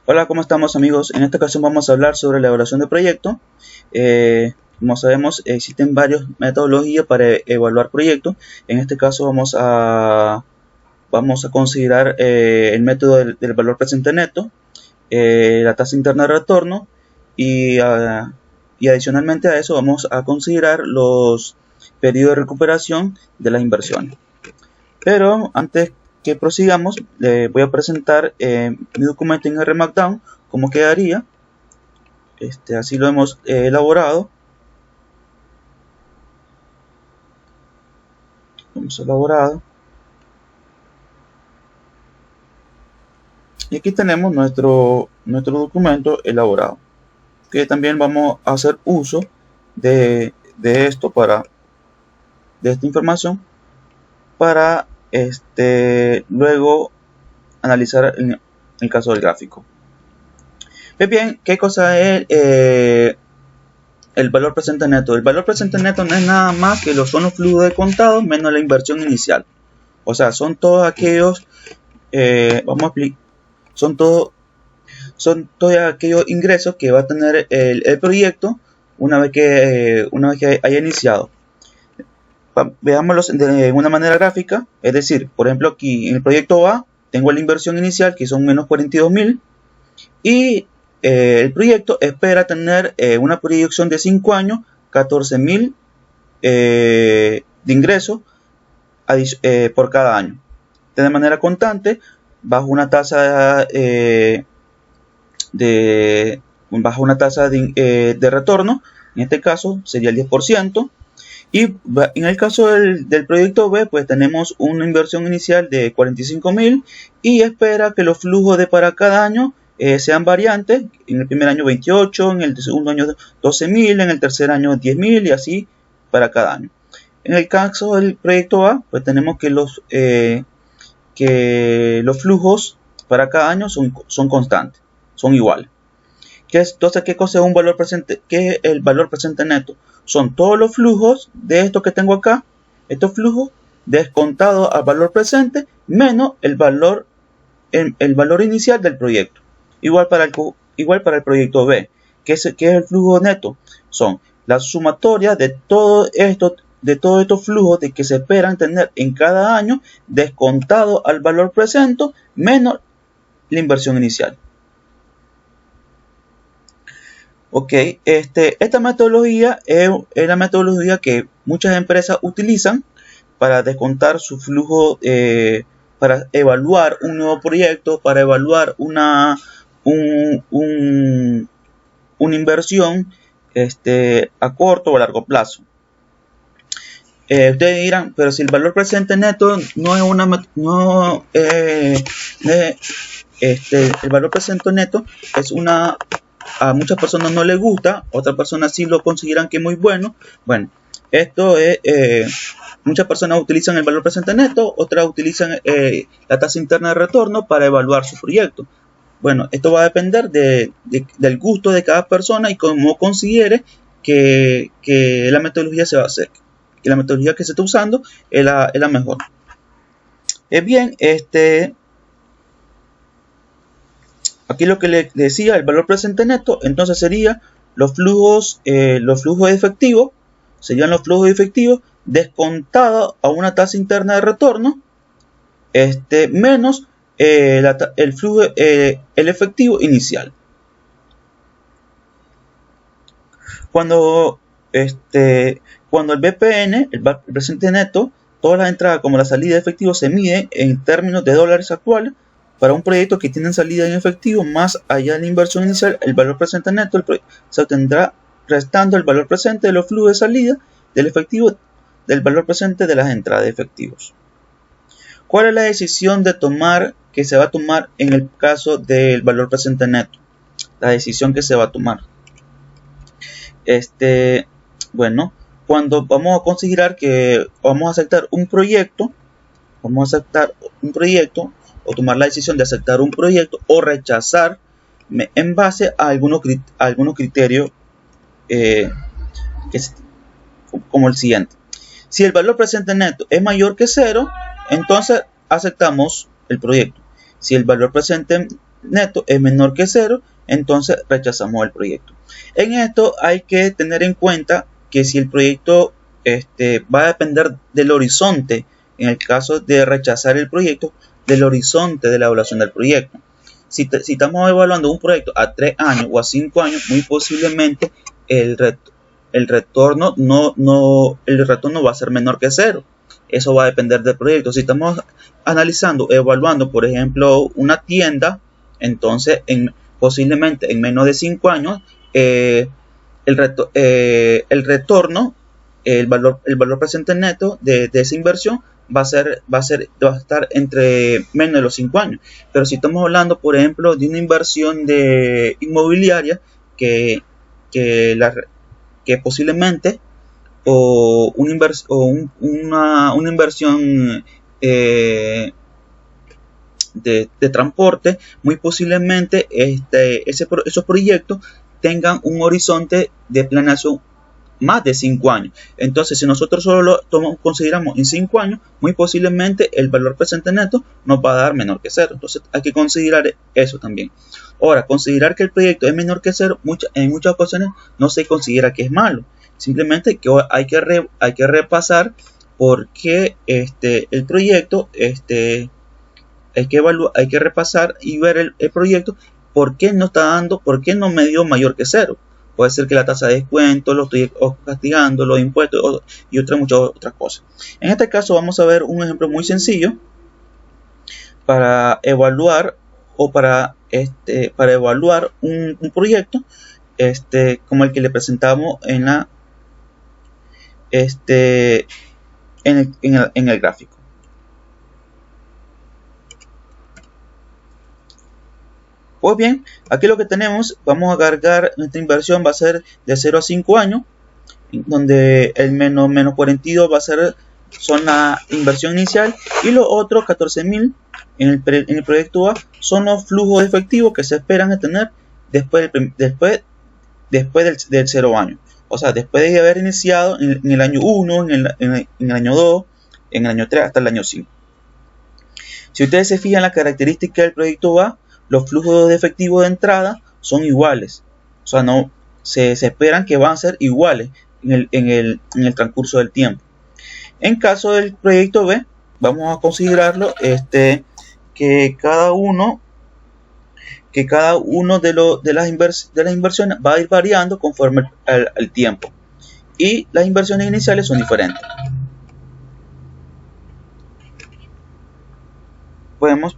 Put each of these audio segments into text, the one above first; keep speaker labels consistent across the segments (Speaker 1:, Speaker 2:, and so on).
Speaker 1: Hola, ¿cómo estamos amigos? En esta ocasión vamos a hablar sobre la evaluación de proyecto. Como sabemos, existen varias metodologías para evaluar proyectos. En este caso vamos a considerar el método del valor presente neto, la tasa interna de retorno y adicionalmente a eso vamos a considerar los periodos de recuperación de las inversiones. Pero antes que prosigamos, voy a presentar mi documento en R Markdown, cómo quedaría. Así lo hemos elaborado. Y aquí tenemos nuestro documento elaborado, que también vamos a hacer uso de esta información para luego analizar en el caso del gráfico. Bien, ¿qué cosa es el valor presente neto? El valor presente neto no es nada más que son los flujos de contado menos la inversión inicial. O sea, son todos aquellos, son todos aquellos ingresos que va a tener el proyecto una vez que haya iniciado. Veámoslo de una manera gráfica, es decir, por ejemplo aquí en el proyecto A tengo la inversión inicial que son menos 42.000 y el proyecto espera tener una proyección de 5 años, 14.000 de ingresos por cada año, de manera constante, bajo una tasa de retorno. En este caso sería el 10%. Y en el caso del proyecto B, pues tenemos una inversión inicial de 45.000 y espera que los flujos de para cada año sean variantes. En el primer año 28, en el segundo año 12.000, en el tercer año 10.000 y así para cada año. En el caso del proyecto A, pues tenemos que los flujos para cada año son constantes, son iguales. Entonces, ¿qué cosa es un valor presente? ¿Qué es el valor presente neto? Son todos los flujos de esto que tengo acá, estos flujos descontados al valor presente menos el valor inicial del proyecto. Igual para el proyecto B. ¿Qué es el flujo neto? Son la sumatoria de todos estos flujos que se esperan tener en cada año descontado al valor presente menos la inversión inicial. Ok, esta metodología es la metodología que muchas empresas utilizan para descontar su flujo, para evaluar un nuevo proyecto, para evaluar una inversión a corto o a largo plazo. Ustedes dirán, pero si el valor presente neto no es el valor presente neto es a muchas personas no les gusta, otras personas sí lo consideran que es muy bueno. Bueno, esto es, muchas personas utilizan el valor presente neto, otras utilizan la tasa interna de retorno para evaluar su proyecto. Bueno, esto va a depender del gusto de cada persona y cómo considere que la metodología se va a hacer, que la metodología que se está usando es la mejor. Bien, aquí lo que le decía, el valor presente neto, entonces sería los flujos efectivos, serían los flujos efectivos descontados a una tasa interna de retorno, menos el flujo, el efectivo inicial. Cuando el BPN, el presente neto, todas las entradas como la salida de efectivo se mide en términos de dólares actuales. Para un proyecto que tiene salida en efectivo más allá de la inversión inicial, el valor presente neto se obtendrá restando el valor presente de los flujos de salida del efectivo del valor presente de las entradas de efectivos. ¿Cuál es la decisión que se va a tomar en el caso del valor presente neto? La decisión que se va a tomar. Bueno, cuando vamos a considerar que vamos a aceptar un proyecto, o tomar la decisión de aceptar un proyecto o rechazar en base a algunos criterios como el siguiente. Si el valor presente neto es mayor que 0, entonces aceptamos el proyecto. Si el valor presente neto es menor que 0, entonces rechazamos el proyecto. En esto hay que tener en cuenta que si el proyecto va a depender del horizonte, en el caso de rechazar el proyecto, del horizonte de la evaluación del proyecto. Si estamos evaluando un proyecto a 3 años o a 5 años, muy posiblemente el retorno no va a ser menor que 0. Eso va a depender del proyecto. Si estamos evaluando, por ejemplo, una tienda, entonces posiblemente en menos de 5 años, el retorno, el valor presente neto de esa inversión va a estar entre menos de los 5 años. Pero si estamos hablando, por ejemplo, de una inversión de inmobiliaria que posiblemente una inversión de transporte, muy posiblemente esos proyectos tengan un horizonte de planeación más de 5 años. Entonces, si nosotros solo lo consideramos en 5 años, muy posiblemente el valor presente neto nos va a dar menor que 0. Entonces, hay que considerar eso también. Ahora, considerar que el proyecto es menor que 0, en muchas ocasiones no se considera que es malo. Simplemente que hay que repasar por qué el proyecto, hay que repasar y ver el proyecto, por qué no me dio mayor que 0. Puede ser que la tasa de descuento, lo estoy castigando, los impuestos y muchas otras cosas. En este caso vamos a ver un ejemplo muy sencillo para evaluar un proyecto como el que le presentamos en el gráfico. Pues bien, aquí lo que tenemos, vamos a cargar, nuestra inversión va a ser de 0 a 5 años, donde el menos 42 son la inversión inicial, y los otros 14.000 en el proyecto A son los flujos de efectivo que se esperan tener después del 0 año. O sea, después de haber iniciado en el año 1, en el año 2, en el año 3 hasta el año 5. Si ustedes se fijan, la característica del proyecto A, los flujos de efectivo de entrada son iguales. O sea, no se esperan que van a ser iguales en el transcurso del tiempo. En caso del proyecto B, vamos a considerarlo que cada uno de las inversiones va a ir variando conforme al tiempo. Y las inversiones iniciales son diferentes.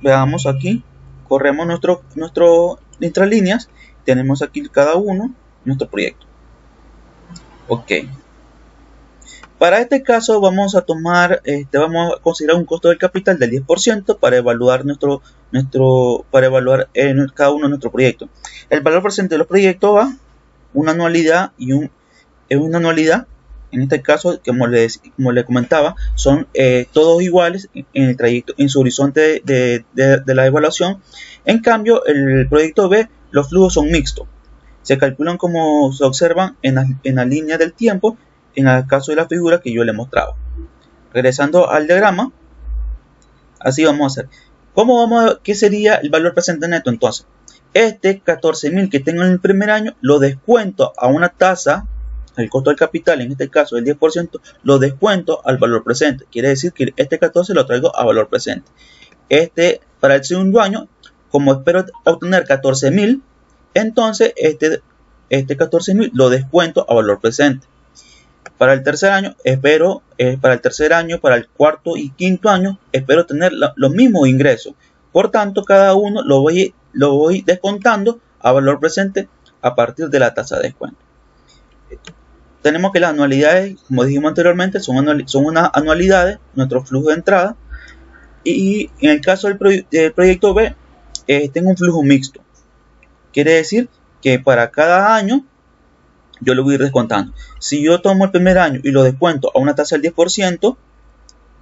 Speaker 1: Veamos aquí. Corremos nuestras líneas, tenemos aquí cada uno nuestro proyecto. Ok. Para este caso vamos a considerar un costo del capital del 10% para evaluar cada uno de nuestros proyectos. El valor presente de los proyectos va una anualidad una anualidad. En este caso, como le comentaba, son todos iguales en el trayecto, en su horizonte de la evaluación. En cambio, el proyecto B, los flujos son mixtos. Se calculan como se observan en la línea del tiempo, en el caso de la figura que yo le mostraba. Regresando al diagrama, así vamos a hacer. ¿Qué sería el valor presente neto entonces? 14.000 que tengo en el primer año, lo descuento a una tasa. El costo del capital, en este caso el 10%, lo descuento al valor presente. Quiere decir que 14 lo traigo a valor presente. Para el segundo año, como espero obtener 14.000, entonces este 14.000 lo descuento a valor presente. Para el tercer año, para el cuarto y quinto año, espero tener los mismos ingresos. Por tanto, cada uno lo voy descontando a valor presente a partir de la tasa de descuento. Tenemos que las anualidades, como dijimos anteriormente, son unas anualidades, nuestro flujo de entrada. Y en el caso del proyecto B, tengo un flujo mixto. Quiere decir que para cada año yo lo voy a ir descontando. Si yo tomo el primer año y lo descuento a una tasa del 10%,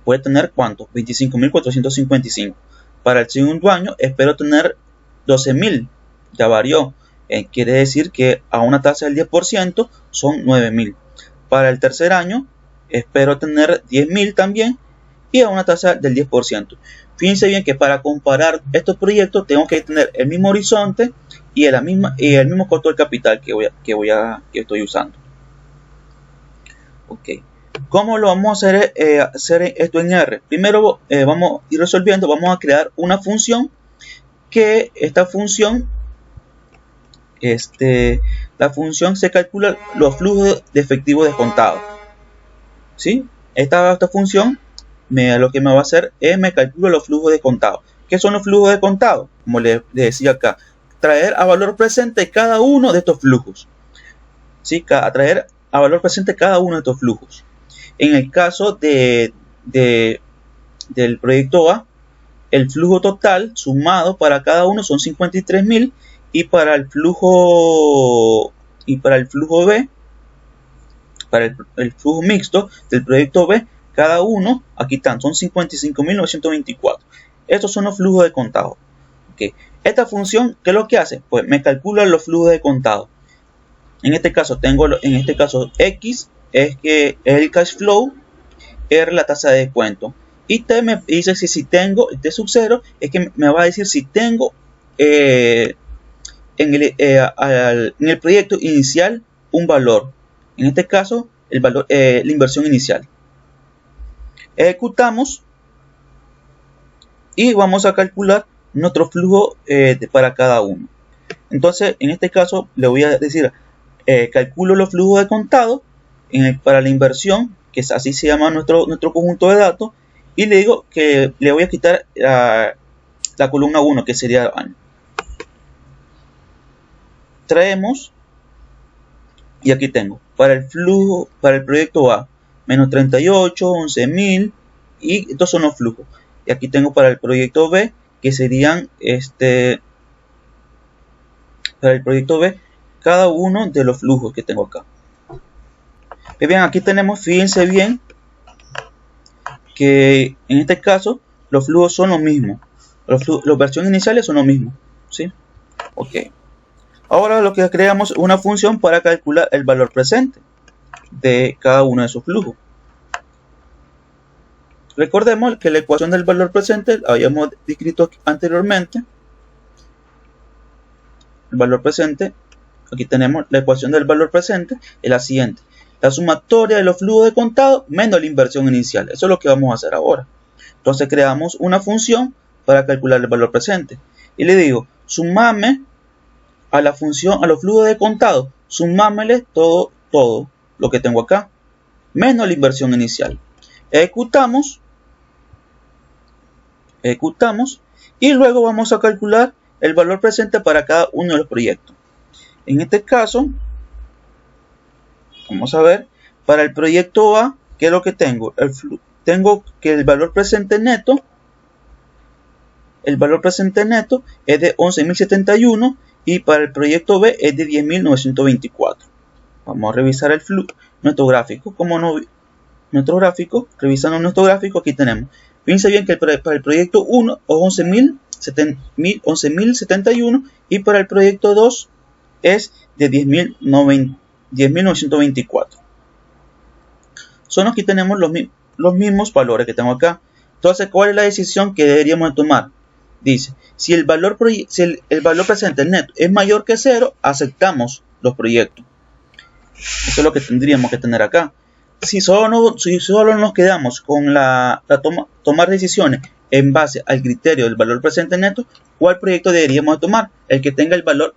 Speaker 1: puede tener ¿cuánto? 25.455. Para el segundo año espero tener 12.000. Ya varió. Quiere decir que a una tasa del 10% son 9.000. Para el tercer año espero tener 10.000 también. y a una tasa del 10%. Fíjense bien que para comparar estos proyectos tengo que tener el mismo horizonte y el mismo costo del capital que estoy usando. Ok. ¿Cómo lo vamos a hacer esto en R? Primero vamos a ir resolviendo, vamos a crear una función, que esta función, la función se calcula los flujos de efectivo descontado. ¿Sí? Esta función lo que me va a hacer es me calcula los flujos descontados. ¿Qué son los flujos descontados? Como les decía acá, traer a valor presente cada uno de estos flujos. ¿Sí? Traer a valor presente cada uno de estos flujos. En el caso del proyecto A, el flujo total sumado para cada uno son 53.000, y para el flujo B, para el flujo mixto del proyecto B, cada uno, aquí están, son 55.924. Estos son los flujos de contado. Okay. Esta función, ¿qué es lo que hace? Pues me calcula los flujos de contado. En este caso X es el cash flow, R la tasa de descuento, y T me dice si tengo, T sub 0 es que me va a decir si tengo en el proyecto inicial un valor. En este caso el valor, la inversión inicial. Ejecutamos y vamos a calcular nuestro flujo para cada uno. Entonces en este caso le voy a decir calculo los flujos de contado para la inversión, que así se llama nuestro conjunto de datos, y le digo que le voy a quitar la columna 1, que sería año. Traemos y aquí tengo para el flujo, para el proyecto A, menos 38, 11.000, y estos son los flujos. Y aquí tengo para el proyecto B, que serían para el proyecto B cada uno de los flujos que tengo acá. Bien, aquí tenemos, fíjense bien que en este caso los flujos son los mismos, las versiones iniciales son los mismos, ¿sí? Ok. Ahora lo que creamos es una función para calcular el valor presente de cada uno de esos flujos. Recordemos que la ecuación del valor presente la habíamos descrito anteriormente. El valor presente, aquí tenemos la ecuación del valor presente, es la siguiente: la sumatoria de los flujos de contado menos la inversión inicial. Eso es lo que vamos a hacer ahora. Entonces creamos una función para calcular el valor presente y le digo, sumame a la función, a los flujos de contado, sumámele todo lo que tengo acá menos la inversión inicial. Ejecutamos y luego vamos a calcular el valor presente para cada uno de los proyectos. En este caso vamos a ver, para el proyecto A, ¿qué es lo que tengo? Tengo que el valor presente neto es de 11.071, y para el proyecto B es de 10.924. Vamos a revisar nuestro gráfico. Revisando nuestro gráfico, aquí tenemos. Fíjense bien que para el proyecto 1 es 11.071, y para el proyecto 2 es de 10.924. Aquí tenemos los mismos valores que tengo acá. Entonces, ¿cuál es la decisión que deberíamos tomar? Dice, si el valor presente neto es mayor que 0, aceptamos los proyectos. Eso es lo que tendríamos que tener acá. Si solo nos quedamos con tomar decisiones en base al criterio del valor presente neto, ¿cuál proyecto deberíamos tomar? El que tenga el valor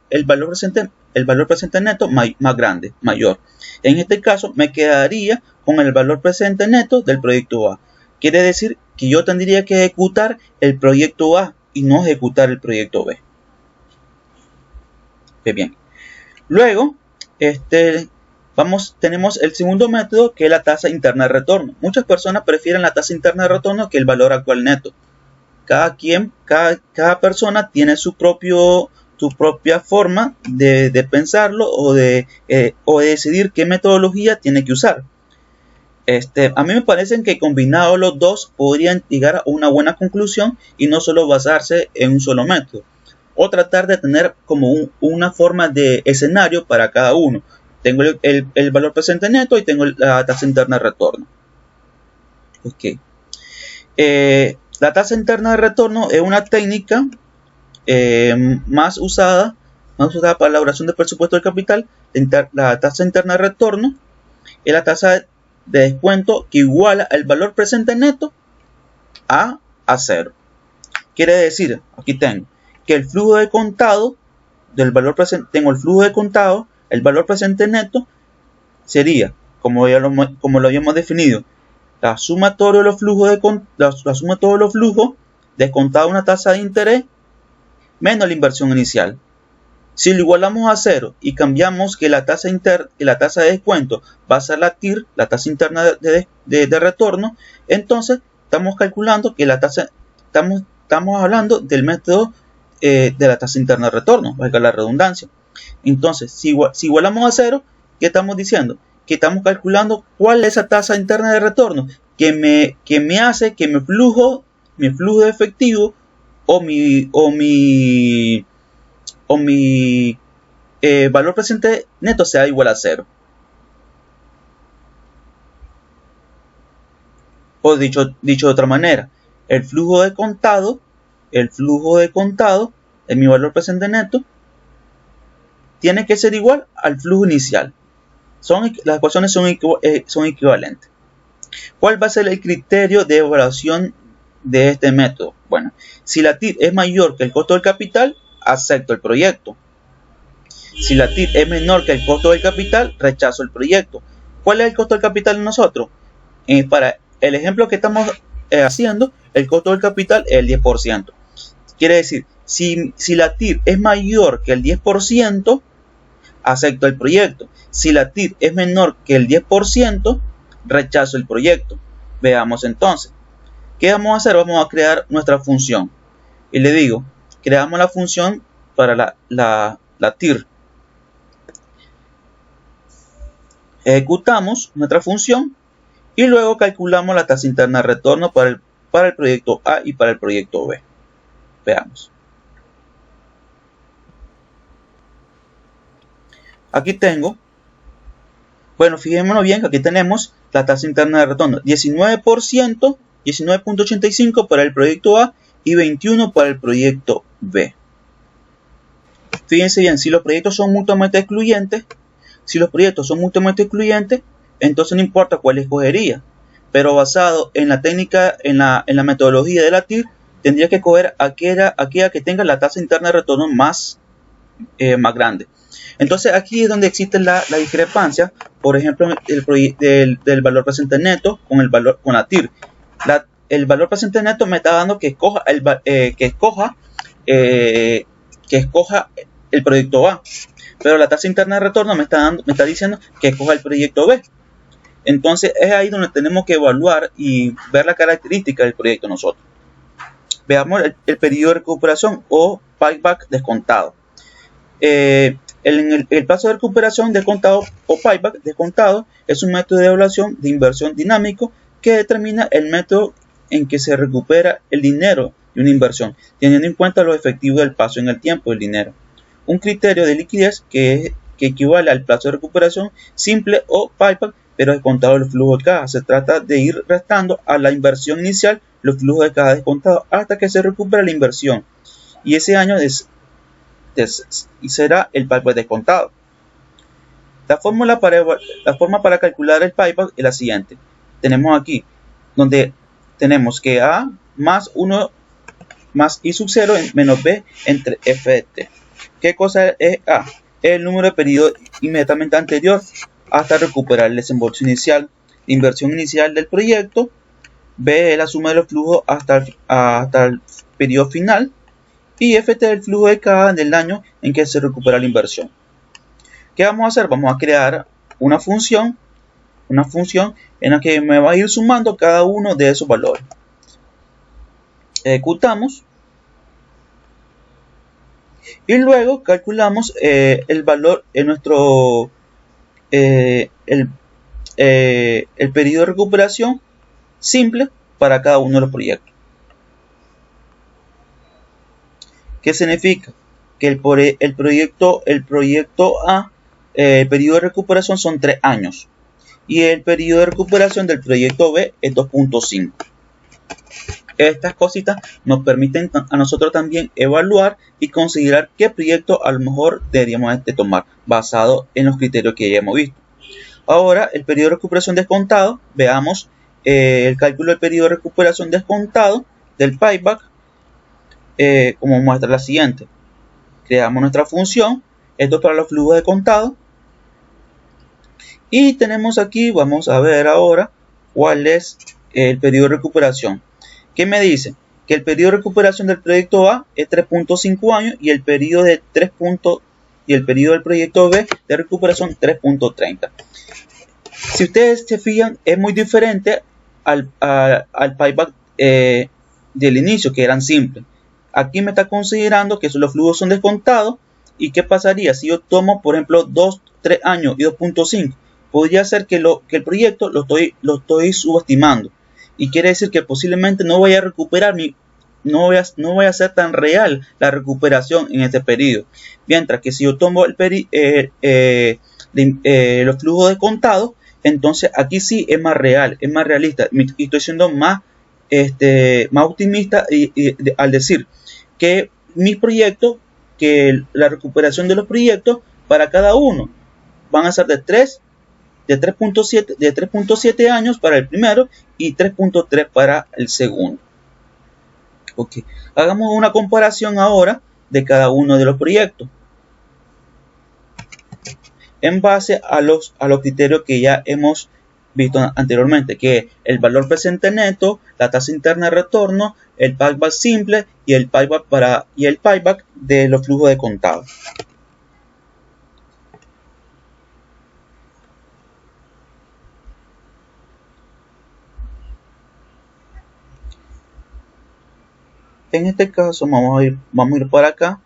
Speaker 1: presente neto más grande, mayor. En este caso me quedaría con el valor presente neto del proyecto A. Quiere decir que yo tendría que ejecutar el proyecto A y no ejecutar el proyecto B. Bien. Luego, tenemos el segundo método, que es la tasa interna de retorno. Muchas personas prefieren la tasa interna de retorno que el valor actual neto. Cada persona tiene su propia forma de pensarlo o de decidir qué metodología tiene que usar. A mí me parece que combinados los dos podrían llegar a una buena conclusión y no solo basarse en un solo método, o tratar de tener como una forma de escenario para cada uno. Tengo el valor presente neto y tengo la tasa interna de retorno. Ok. La tasa interna de retorno es una técnica más usada para la elaboración del presupuesto del capital. La tasa interna de retorno es la tasa de descuento que iguala el valor presente neto a cero. Quiere decir, aquí tengo que el flujo de contado del valor presente, tengo el flujo de contado, el valor presente neto sería, como lo habíamos definido, la suma de todos los flujos descontado una tasa de interés menos la inversión inicial. Si lo igualamos a cero y cambiamos que la tasa de descuento va a ser la TIR, la tasa interna de retorno, entonces estamos calculando que la tasa, estamos hablando del método de la tasa interna de retorno, valga la redundancia. Entonces, si igualamos a cero, ¿qué estamos diciendo? Que estamos calculando cuál es esa tasa interna de retorno que me hace que mi flujo de efectivo o mi valor presente neto sea igual a cero. O dicho de otra manera, el flujo de contado en mi valor presente neto tiene que ser igual al flujo inicial. Las ecuaciones son equivalentes. ¿Cuál va a ser el criterio de evaluación de este método? Bueno, si la TIR es mayor que el costo del capital, acepto el proyecto. Si la TIR es menor que el costo del capital, rechazo el proyecto. ¿Cuál es el costo del capital en nosotros? Para el ejemplo que estamos haciendo, el costo del capital es el 10%. Quiere decir, si la TIR es mayor que el 10%, acepto el proyecto. Si la TIR es menor que el 10%, rechazo el proyecto. Veamos entonces. ¿Qué vamos a hacer? Vamos a crear nuestra función. Y le digo, creamos la función para la TIR. Ejecutamos nuestra función y luego calculamos la tasa interna de retorno para el proyecto A y para el proyecto B. Veamos. Aquí tengo, bueno, fijémonos bien que aquí tenemos la tasa interna de retorno, 19%, 19.85 para el proyecto A y 21 para el proyecto B. Fíjense bien, si los proyectos son mutuamente excluyentes, entonces no importa cuál escogería, pero basado en la técnica, en la metodología de la TIR, tendría que escoger aquella que tenga la tasa interna de retorno más grande. Entonces aquí es donde existe la discrepancia, por ejemplo, del valor presente neto con la TIR. El valor presente neto me está dando que escoja el proyecto A, pero la tasa interna de retorno me está diciendo que escoja el proyecto B. Entonces es ahí donde tenemos que evaluar y ver la característica del proyecto nosotros. Veamos el periodo de recuperación o payback descontado. El plazo de recuperación descontado o payback descontado es un método de evaluación de inversión dinámico que determina el método en que se recupera el dinero de una inversión, teniendo en cuenta los efectivos del paso en el tiempo del dinero. Un criterio de liquidez que equivale al plazo de recuperación simple o payback, pero descontado el flujo de caja. Se trata de ir restando a la inversión inicial los flujos de caja descontados hasta que se recupera la inversión. Y ese año será el payback descontado. La forma para calcular el payback es la siguiente. Tenemos aquí, donde tenemos que A más 1 más I sub 0 menos B entre F de T. ¿Qué cosa es A? Es el número de periodo inmediatamente anterior hasta recuperar el desembolso inicial, la inversión inicial del proyecto. B es la suma de los flujos hasta el periodo final. Y FT es el flujo de caja del año en que se recupera la inversión. ¿Qué vamos a hacer? Vamos a crear una función en la que me va a ir sumando cada uno de esos valores. Ejecutamos y luego calculamos el valor en nuestro el periodo de recuperación simple para cada uno de los proyectos. ¿Qué significa? Que el proyecto A, el periodo de recuperación son 3 años y el periodo de recuperación del proyecto B es 2.5. Estas cositas nos permiten a nosotros también evaluar y considerar qué proyecto a lo mejor deberíamos de tomar basado en los criterios que ya hemos visto. Ahora, el periodo de recuperación descontado, veamos el cálculo del periodo de recuperación descontado del payback, como muestra la siguiente. Creamos nuestra función, esto es para los flujos de contado, y tenemos aquí, vamos a ver ahora cuál es el periodo de recuperación. ¿Qué me dice? Que el periodo de recuperación del proyecto A es 3.5 años y el periodo del proyecto B de recuperación 3.30. Si ustedes se fijan, es muy diferente al payback del inicio, que eran simples. Aquí me está considerando que los flujos son descontados. ¿Y qué pasaría si yo tomo, por ejemplo, 2, 3 años y 2.5? Podría ser que el proyecto lo estoy subestimando. Y quiere decir que posiblemente no vaya a recuperar no vaya a ser tan real la recuperación en este periodo. Mientras que si yo tomo los flujos descontados, entonces aquí sí es más real, es más realista. Y estoy siendo más optimista al decir que mis proyectos, que la recuperación de los proyectos para cada uno van a ser de 3.7 años para el primero y 3.3 para el segundo. Ok, hagamos una comparación ahora de cada uno de los proyectos en base a los criterios que ya hemos visto anteriormente, que es el valor presente neto, la tasa interna de retorno, el payback simple y el payback de los flujos de contado. En este caso vamos a ir para acá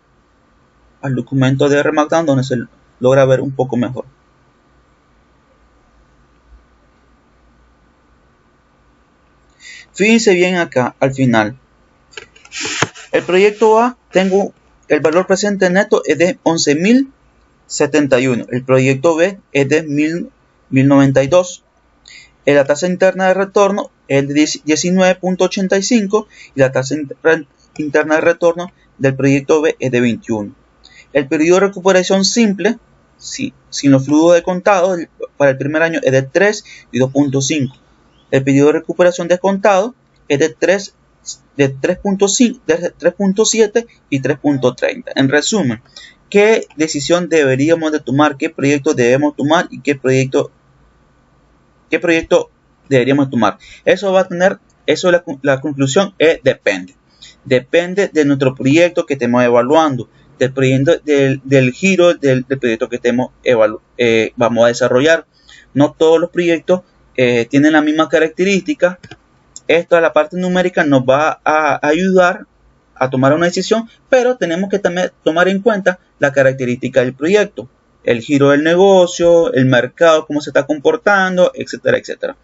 Speaker 1: al documento de R Markdown, donde se logra ver un poco mejor. Fíjense bien acá al final. El proyecto A, tengo el valor presente neto es de 11.071. El proyecto B es de 1.092. La tasa interna de retorno es de 19.85 y la tasa interna de retorno del proyecto B es de 21. El periodo de recuperación simple, sin los flujos de contado, para el primer año es de 3 y 2.5. El periodo de recuperación descontado es de 3.7 y 3.30. En resumen, ¿qué decisión deberíamos de tomar? ¿Qué proyecto debemos tomar? ¿Y qué proyecto deberíamos tomar? Eso va a tener, la conclusión es depende. Depende de nuestro proyecto que estemos evaluando, del giro del proyecto que vamos a desarrollar. No todos los proyectos tienen la misma característica. Esto a la parte numérica nos va a ayudar a tomar una decisión, pero tenemos que también tomar en cuenta la característica del proyecto, el giro del negocio, el mercado, cómo se está comportando, etcétera, etcétera.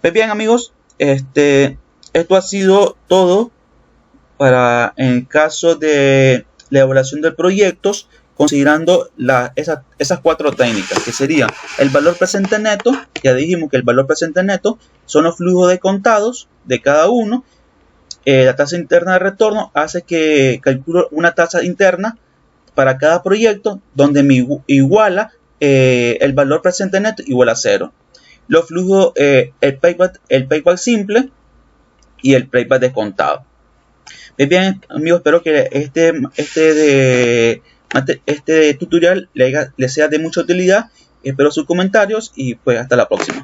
Speaker 1: Pues bien, amigos, esto ha sido todo para en el caso de la evaluación de proyectos, considerando esas 4 técnicas, que serían el valor presente neto. Ya dijimos que el valor presente neto son los flujos de contados de cada uno. La tasa interna de retorno hace que calculo una tasa interna para cada proyecto, donde me iguala el valor presente neto igual a 0. Los flujos, el payback simple y el payback descontado. Bien, amigos, espero que este tutorial les sea de mucha utilidad. Espero sus comentarios y pues hasta la próxima.